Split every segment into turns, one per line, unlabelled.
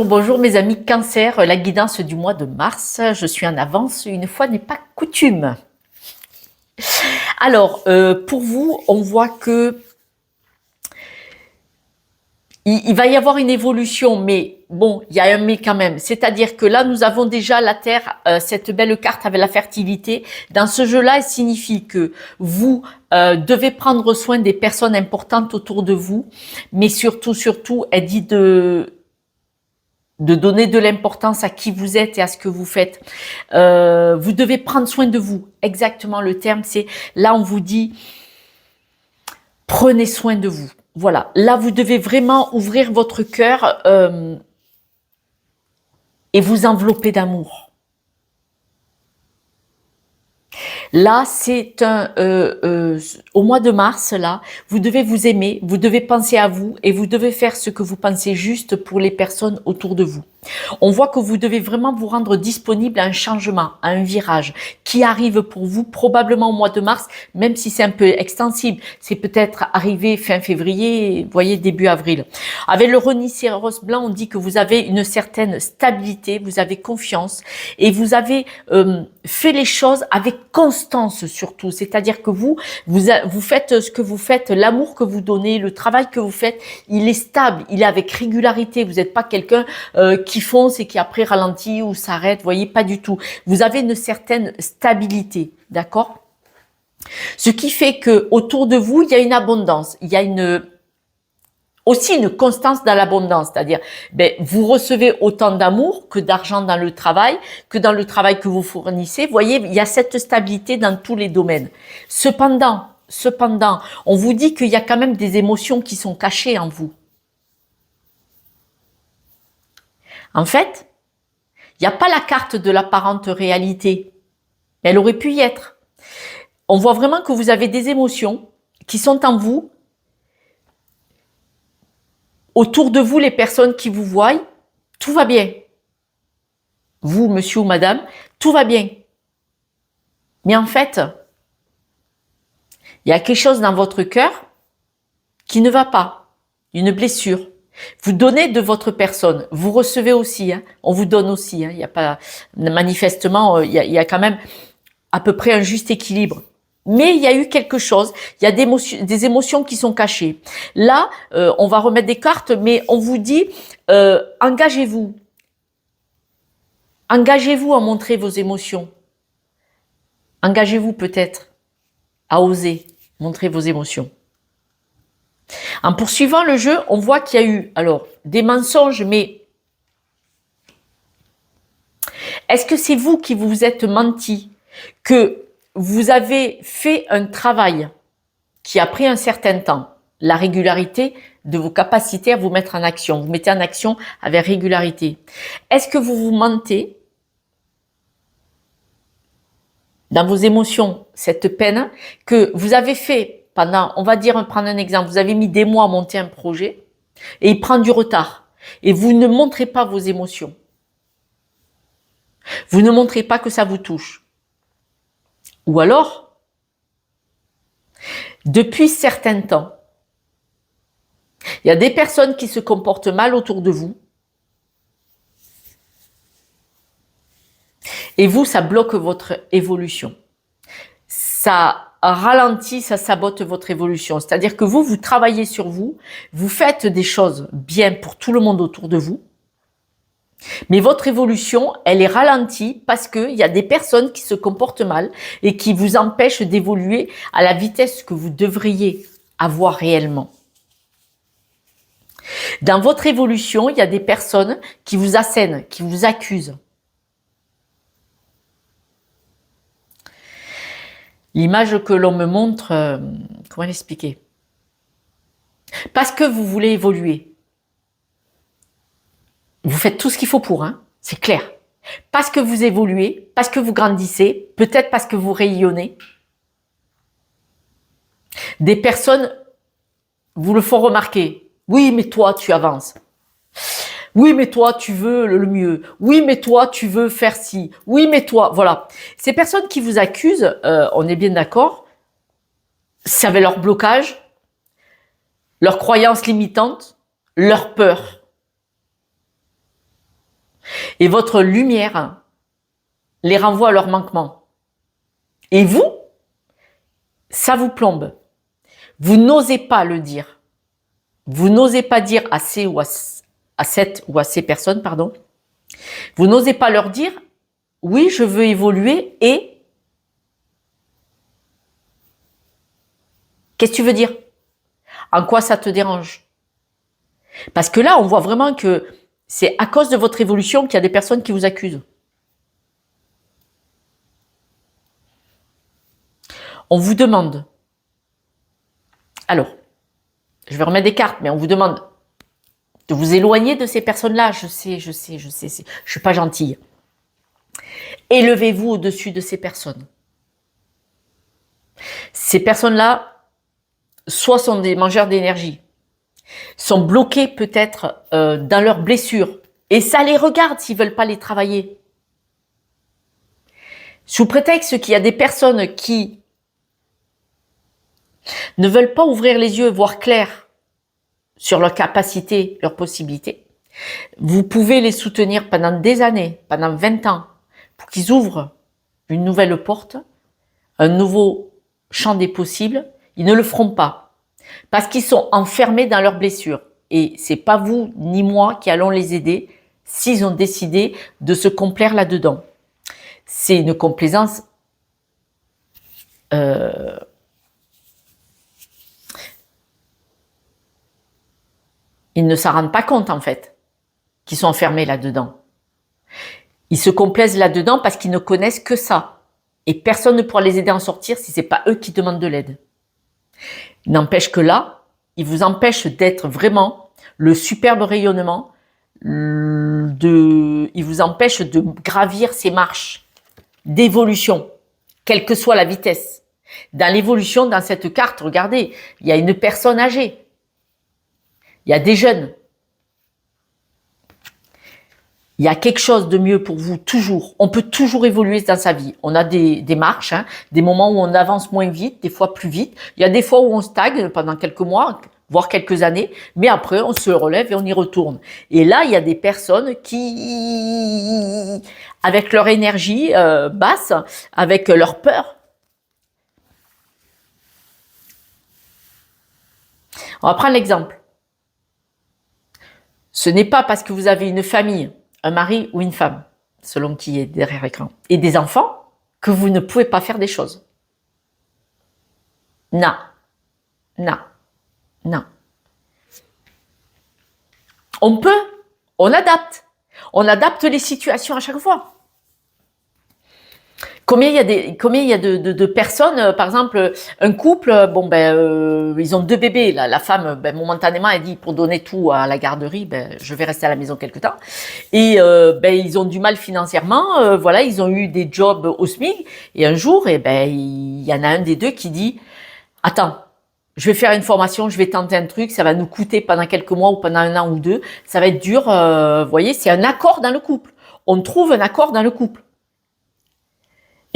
Bonjour mes amis Cancer, la guidance du mois de mars, je suis en avance, une fois n'est pas coutume. Alors, pour vous, on voit que il va y avoir une évolution, mais bon, il y a un mais quand même. C'est-à-dire que là, nous avons déjà la Terre, cette belle carte avec la fertilité. Dans ce jeu-là, elle signifie que vous devez prendre soin des personnes importantes autour de vous, mais surtout, elle dit de donner de l'importance à qui vous êtes et à ce que vous faites. Vous devez prendre soin de vous. Exactement, le terme, c'est, là on vous dit, prenez soin de vous. Voilà, là vous devez vraiment ouvrir votre cœur et vous envelopper d'amour. Là, c'est au mois de mars, là, vous devez vous aimer, vous devez penser à vous et vous devez faire ce que vous pensez juste pour les personnes autour de vous. On voit que vous devez vraiment vous rendre disponible à un changement, à un virage qui arrive pour vous probablement au mois de mars, même si c'est un peu extensible. C'est peut-être arrivé fin février, vous voyez, début avril. Avec le rhinocéros blanc, on dit que vous avez une certaine stabilité, vous avez confiance et vous avez fait les choses avec constance surtout. C'est-à-dire que vous faites ce que vous faites, l'amour que vous donnez, le travail que vous faites, il est stable, il est avec régularité. Vous n'êtes pas quelqu'un qui fonce et qui après ralentit ou s'arrête, vous voyez, pas du tout. Vous avez une certaine stabilité, d'accord? Ce qui fait que autour de vous, il y a une abondance, il y a aussi une constance dans l'abondance, c'est-à-dire vous recevez autant d'amour que d'argent dans le travail, que dans le travail que vous fournissez. Vous voyez, il y a cette stabilité dans tous les domaines. Cependant, on vous dit qu'il y a quand même des émotions qui sont cachées en vous. En fait, il n'y a pas la carte de l'apparente réalité. Elle aurait pu y être. On voit vraiment que vous avez des émotions qui sont en vous. Autour de vous, les personnes qui vous voient, tout va bien. Vous, monsieur ou madame, tout va bien. Mais en fait, il y a quelque chose dans votre cœur qui ne va pas. Une blessure. Vous donnez de votre personne. Vous recevez aussi. On vous donne aussi. Il y a pas, manifestement, il y a quand même à peu près un juste équilibre. Mais il y a eu quelque chose, il y a des émotions qui sont cachées. Là, on va remettre des cartes, mais on vous dit, engagez-vous. Engagez-vous à montrer vos émotions. Engagez-vous peut-être à oser montrer vos émotions. En poursuivant le jeu, on voit qu'il y a eu alors des mensonges, mais est-ce que c'est vous qui vous êtes menti, que vous avez fait un travail qui a pris un certain temps, la régularité de vos capacités à vous mettre en action. Vous mettez en action avec régularité. Est-ce que vous vous mentez dans vos émotions, cette peine que vous avez fait pendant, on va dire, prendre un exemple, vous avez mis des mois à monter un projet et il prend du retard et vous ne montrez pas vos émotions. Vous ne montrez pas que ça vous touche. Ou alors, depuis certains temps, il y a des personnes qui se comportent mal autour de vous. Et vous, ça bloque votre évolution. Ça ralentit, ça sabote votre évolution. C'est-à-dire que vous travaillez sur vous, vous faites des choses bien pour tout le monde autour de vous. Mais votre évolution, elle est ralentie parce qu'il y a des personnes qui se comportent mal et qui vous empêchent d'évoluer à la vitesse que vous devriez avoir réellement. Dans votre évolution, il y a des personnes qui vous assènent, qui vous accusent. L'image que l'on me montre, comment l'expliquer? Parce que vous voulez évoluer. Vous faites tout ce qu'il faut pour, c'est clair. Parce que vous évoluez, parce que vous grandissez, peut-être parce que vous rayonnez. Des personnes vous le font remarquer. Oui, mais toi, tu avances. Oui, mais toi, tu veux le mieux. Oui, mais toi, tu veux faire ci. Oui, mais toi, voilà. Ces personnes qui vous accusent, on est bien d'accord, c'est avec leur blocage, leurs croyances limitantes, leur peur. Et votre lumière les renvoie à leur manquement. Et vous, ça vous plombe. Vous n'osez pas le dire. Vous n'osez pas dire à cette ou à ces personnes, pardon. Vous n'osez pas leur dire, oui, je veux évoluer et qu'est-ce que tu veux dire? En quoi ça te dérange? Parce que là, on voit vraiment que c'est à cause de votre évolution qu'il y a des personnes qui vous accusent. On vous demande, alors, je vais remettre des cartes, mais on vous demande de vous éloigner de ces personnes-là. Je sais, je suis pas gentille. Élevez-vous au-dessus de ces personnes. Ces personnes-là, soit sont des mangeurs d'énergie, sont bloqués peut-être dans leurs blessures, et ça les regarde s'ils veulent pas les travailler. Sous prétexte qu'il y a des personnes qui ne veulent pas ouvrir les yeux, voir clair sur leurs capacités, leurs possibilités, vous pouvez les soutenir pendant des années, pendant 20 ans, pour qu'ils ouvrent une nouvelle porte, un nouveau champ des possibles. Ils ne le feront pas parce qu'ils sont enfermés dans leurs blessures. Et c'est pas vous ni moi qui allons les aider s'ils ont décidé de se complaire là-dedans. C'est une complaisance ils ne s'en rendent pas compte en fait qu'ils sont enfermés là-dedans. Ils se complaisent là-dedans parce qu'ils ne connaissent que ça. Et personne ne pourra les aider à en sortir si c'est pas eux qui demandent de l'aide. N'empêche que là, ils vous empêchent d'être vraiment le superbe rayonnement, ils vous empêchent de gravir ces marches d'évolution, quelle que soit la vitesse. Dans l'évolution, dans cette carte, regardez, il y a une personne âgée, il y a des jeunes. Il y a quelque chose de mieux pour vous, toujours. On peut toujours évoluer dans sa vie. On a des marches, hein, des moments où on avance moins vite, des fois plus vite. Il y a des fois où on stagne pendant quelques mois, voire quelques années, mais après, on se relève et on y retourne. Et là, il y a des personnes qui, avec leur énergie basse, avec leur peur, on va prendre l'exemple. Ce n'est pas parce que vous avez une famille, un mari ou une femme, selon qui est derrière l'écran, et des enfants, que vous ne pouvez pas faire des choses. Non, non, non. On peut, on adapte les situations à chaque fois. Combien il y a de personnes, par exemple, un couple, ils ont 2 bébés. La femme, momentanément, elle dit pour donner tout à la garderie, je vais rester à la maison quelque temps. Et ils ont du mal financièrement. Voilà, ils ont eu des jobs au SMIC. Et un jour, il y en a un des deux qui dit, attends, je vais faire une formation, je vais tenter un truc, ça va nous coûter pendant quelques mois ou pendant 1 an ou 2. Ça va être dur. Vous voyez, c'est un accord dans le couple. On trouve un accord dans le couple.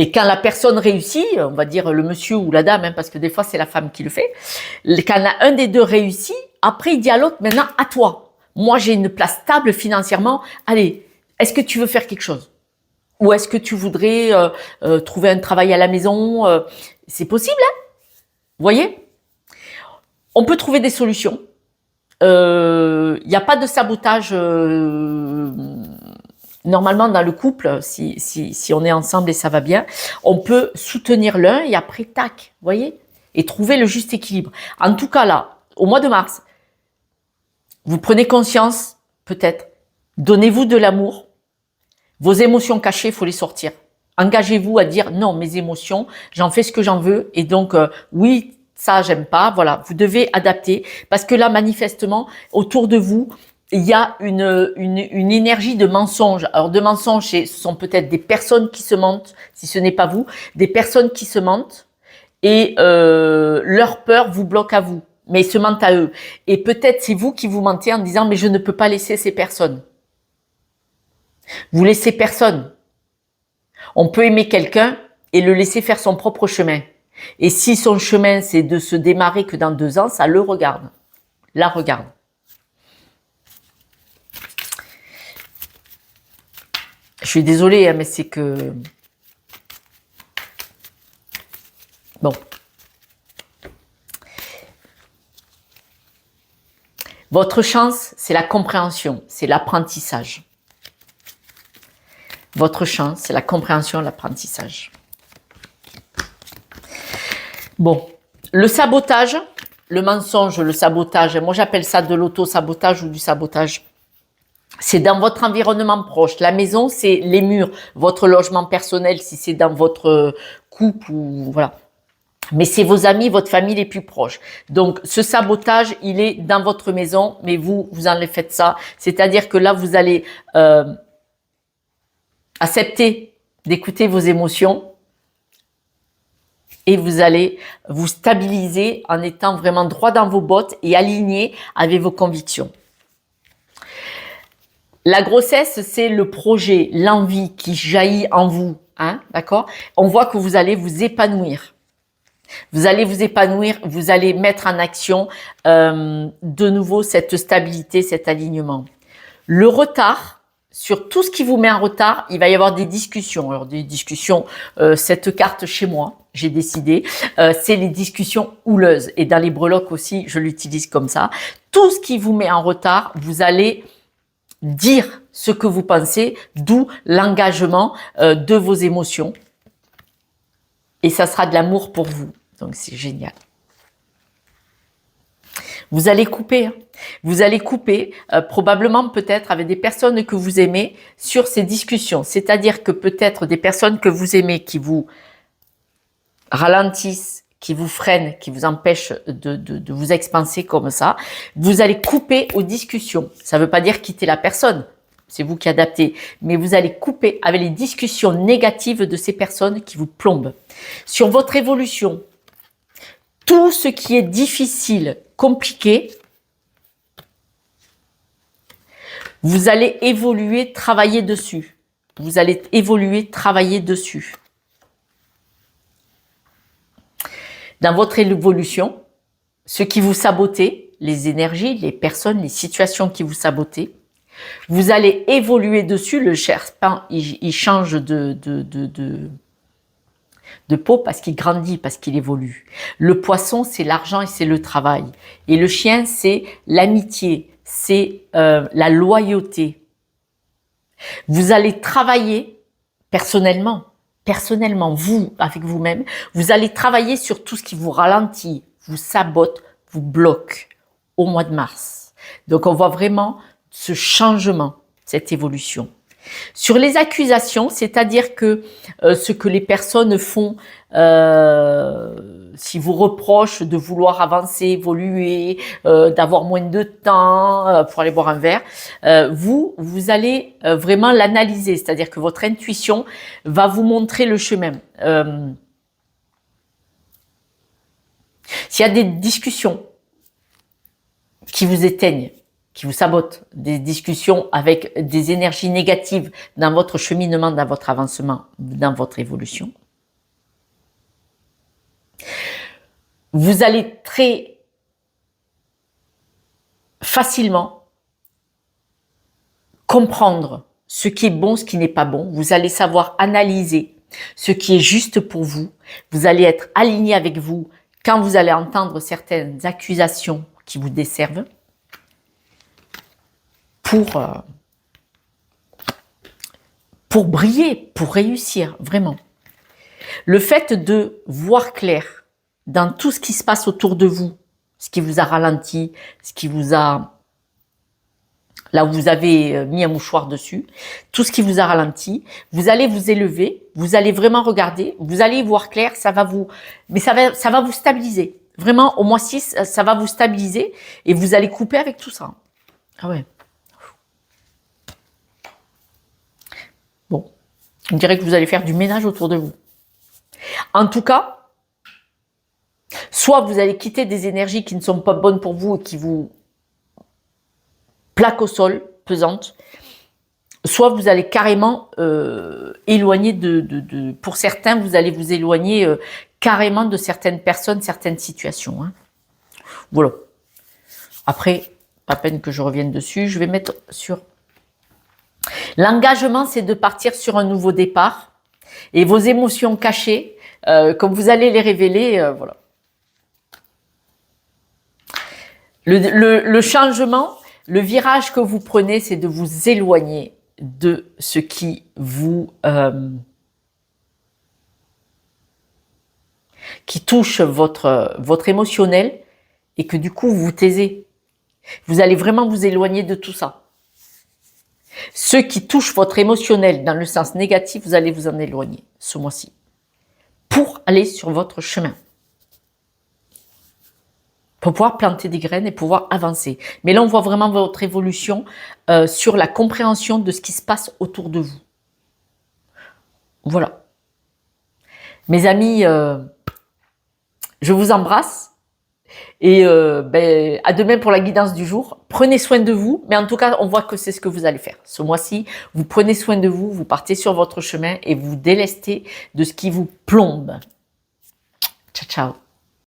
Et quand la personne réussit, on va dire le monsieur ou la dame, hein, parce que des fois c'est la femme qui le fait, quand un des deux réussit, après il dit à l'autre, maintenant à toi. Moi j'ai une place stable financièrement, allez, est-ce que tu veux faire quelque chose? Ou est-ce que tu voudrais trouver un travail à la maison? C'est possible, hein? Vous voyez? On peut trouver des solutions. Il n'y a pas de sabotage normalement dans le couple, si on est ensemble et ça va bien, on peut soutenir l'un et après tac, vous voyez, et trouver le juste équilibre. En tout cas là, au mois de mars, vous prenez conscience, peut-être, donnez-vous de l'amour, vos émotions cachées, il faut les sortir. Engagez-vous à dire non, mes émotions, j'en fais ce que j'en veux et donc oui, ça j'aime pas, voilà, vous devez adapter parce que là manifestement autour de vous, il y a une énergie de mensonge. Alors de mensonge, ce sont peut-être des personnes qui se mentent, si ce n'est pas vous, des personnes qui se mentent et leur peur vous bloque à vous, mais ils se mentent à eux. Et peut-être c'est vous qui vous mentez en disant mais je ne peux pas laisser ces personnes. Vous laissez personne. On peut aimer quelqu'un et le laisser faire son propre chemin. Et si son chemin c'est de se démarrer que dans 2 ans, ça le regarde. La regarde. Je suis désolée, hein, mais c'est que... Bon. Votre chance, c'est la compréhension, c'est l'apprentissage. Votre chance, c'est la compréhension, l'apprentissage. Bon, le sabotage, le mensonge, le sabotage, moi j'appelle ça de l'auto-sabotage ou du sabotage. C'est dans votre environnement proche. La maison, c'est les murs, votre logement personnel, si c'est dans votre couple ou voilà. Mais c'est vos amis, votre famille les plus proches. Donc, ce sabotage, il est dans votre maison, mais vous en faites ça. C'est-à-dire que là, vous allez accepter d'écouter vos émotions et vous allez vous stabiliser en étant vraiment droit dans vos bottes et aligné avec vos convictions. La grossesse, c'est le projet, l'envie qui jaillit en vous, hein, d'accord? On voit que vous allez vous épanouir. Vous allez vous épanouir, vous allez mettre en action de nouveau cette stabilité, cet alignement. Le retard, sur tout ce qui vous met en retard, il va y avoir des discussions. Alors des discussions, cette carte chez moi, j'ai décidé, c'est les discussions houleuses. Et dans les breloques aussi, je l'utilise comme ça. Tout ce qui vous met en retard, vous allez dire ce que vous pensez, d'où l'engagement de vos émotions. Et ça sera de l'amour pour vous. Donc, c'est génial. Vous allez couper. Hein. Vous allez couper, probablement peut-être avec des personnes que vous aimez sur ces discussions. C'est-à-dire que peut-être des personnes que vous aimez qui vous ralentissent, qui vous freinent, qui vous empêchent de vous expanser comme ça. Vous allez couper aux discussions. Ça ne veut pas dire quitter la personne. C'est vous qui adaptez. Mais vous allez couper avec les discussions négatives de ces personnes qui vous plombent. Sur votre évolution, tout ce qui est difficile, compliqué, vous allez évoluer, travailler dessus. Vous allez évoluer, travailler dessus. Dans votre évolution, ce qui vous sabotait, les énergies, les personnes, les situations qui vous sabotaient, vous allez évoluer dessus. Le serpent, il change de peau parce qu'il grandit, parce qu'il évolue. Le poisson, c'est l'argent et c'est le travail. Et le chien, c'est l'amitié, c'est la loyauté. Vous allez travailler personnellement, vous, avec vous-même, vous allez travailler sur tout ce qui vous ralentit, vous sabote, vous bloque au mois de mars. Donc, on voit vraiment ce changement, cette évolution. Sur les accusations, c'est-à-dire que ce que les personnes font, si vous reprochent de vouloir avancer, évoluer, d'avoir moins de temps pour aller boire un verre, vous allez vraiment l'analyser, c'est-à-dire que votre intuition va vous montrer le chemin. S'il y a des discussions qui vous éteignent, qui vous sabotent, des discussions avec des énergies négatives dans votre cheminement, dans votre avancement, dans votre évolution, vous allez très facilement comprendre ce qui est bon, ce qui n'est pas bon. Vous allez savoir analyser ce qui est juste pour vous. Vous allez être aligné avec vous quand vous allez entendre certaines accusations qui vous desservent. Pour briller, pour réussir, vraiment. Le fait de voir clair dans tout ce qui se passe autour de vous, ce qui vous a ralenti, ce qui vous a... Là où vous avez mis un mouchoir dessus, tout ce qui vous a ralenti, vous allez vous élever, vous allez vraiment regarder, vous allez y voir clair, ça va vous stabiliser. Vraiment, au mois 6, ça va vous stabiliser et vous allez couper avec tout ça. Ah ouais. Bon, on dirait que vous allez faire du ménage autour de vous. En tout cas, soit vous allez quitter des énergies qui ne sont pas bonnes pour vous et qui vous plaquent au sol, pesantes, soit vous allez carrément éloigner pour certains, vous allez vous éloigner carrément de certaines personnes, certaines situations. Hein. Voilà. Après, pas peine que je revienne dessus, je vais mettre sur... L'engagement, c'est de partir sur un nouveau départ. Et vos émotions cachées, comme vous allez les révéler, voilà. Le changement, le virage que vous prenez, c'est de vous éloigner de ce qui vous qui touche votre émotionnel et que du coup vous vous taisez. Vous allez vraiment vous éloigner de tout ça. Ce qui touche votre émotionnel dans le sens négatif, vous allez vous en éloigner ce mois-ci pour aller sur votre chemin. Pour pouvoir planter des graines et pouvoir avancer. Mais là, on voit vraiment votre évolution sur la compréhension de ce qui se passe autour de vous. Voilà. Mes amis, je vous embrasse et à demain pour la guidance du jour. Prenez soin de vous, mais en tout cas, on voit que c'est ce que vous allez faire. Ce mois-ci, vous prenez soin de vous, vous partez sur votre chemin et vous délestez de ce qui vous plombe. Ciao, ciao.